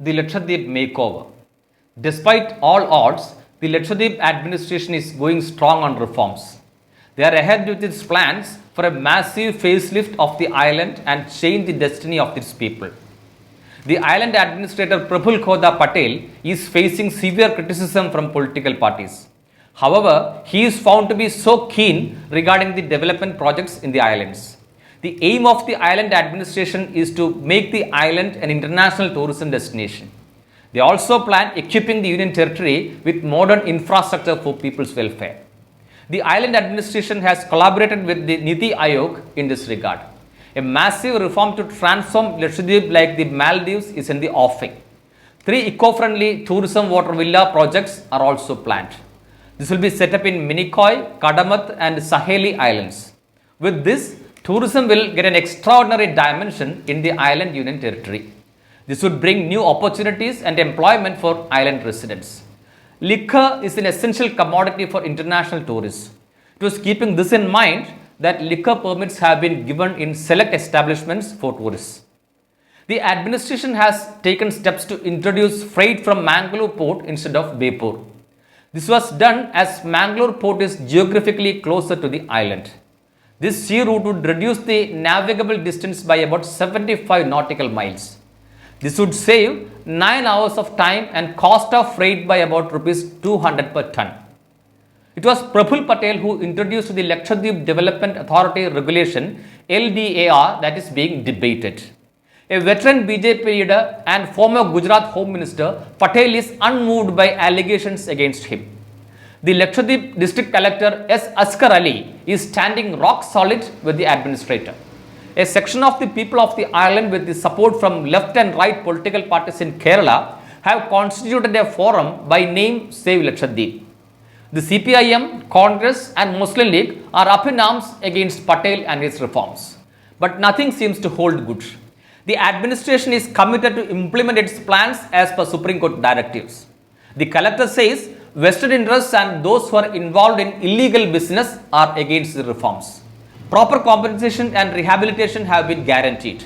the Lakshadweep makeover. Despite all odds, the Lakshadweep administration is going strong on reforms. They are ahead with its plans for a massive facelift of the island and change the destiny of its people. The island administrator Praful Khoda Patel is facing severe criticism from political parties. However, he is found to be so keen regarding the development projects in the islands. The aim of the island administration is to make the island an international tourism destination. They also plan equipping the Union Territory with modern infrastructure for people's welfare. The island administration has collaborated with the Niti Aayog in this regard. A massive reform to transform Lakshadweep like the Maldives is in the offing. 3 eco-friendly tourism water villa projects are also planned. This will be set up in Minicoy, Kadamath and Saheli Islands. With this, tourism will get an extraordinary dimension in the island Union Territory. This would bring new opportunities and employment for island residents. Liquor is an essential commodity for international tourists. It was keeping this in mind that liquor permits have been given in select establishments for tourists. The administration has taken steps to introduce freight from Mangalore port instead of Bepur. This was done as Mangalore port is geographically closer to the island. This sea route would reduce the navigable distance by about 75 nautical miles. This would save 9 hours of time and cost of freight by about rupees 200 per ton. It was Praful Patel who introduced the Lakshadweep Development Authority Regulation LDAR that is being debated. A veteran BJP leader and former Gujarat Home Minister, Patel is unmoved by allegations against him. The Lakshadweep District Collector S. Askar Ali is standing rock solid with the administrator. A section of the people of the island with the support from left and right political parties in Kerala have constituted a forum by name Save Lakshadweep. The CPIM, Congress and Muslim League are up in arms against Patel and his reforms. But nothing seems to hold good. The administration is committed to implement its plans as per Supreme Court directives. The collector says vested interests and those who are involved in illegal business are against the reforms. Proper compensation and rehabilitation have been guaranteed.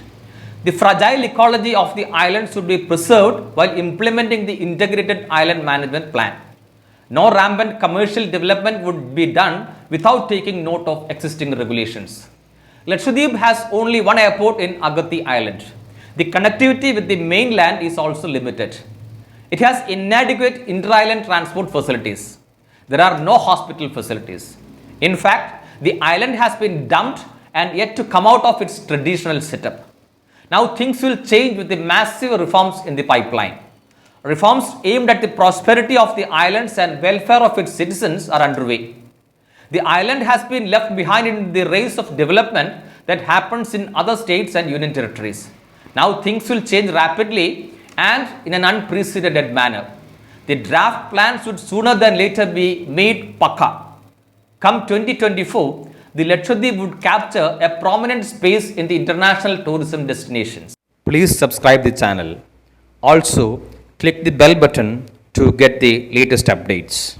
The fragile ecology of the island should be preserved while implementing the integrated island management plan. No rampant commercial development would be done without taking note of existing regulations. Lakshadweep has only one airport in Agathi Island. The connectivity with the mainland is also limited. It has inadequate inter-island transport facilities. There are no hospital facilities. In fact, the island has been dumped and yet to come out of its traditional setup. Now things will change with the massive reforms in the pipeline. Reforms aimed at the prosperity of the islands and welfare of its citizens are underway. The island has been left behind in the race of development that happens in other states and union territories. Now things will change rapidly and in an unprecedented manner. The draft plans would sooner than later be made pakka. Come 2024, the Lakshadweep would capture a prominent space in the international tourism destinations. Please subscribe the channel. Also, click the bell button to get the latest updates.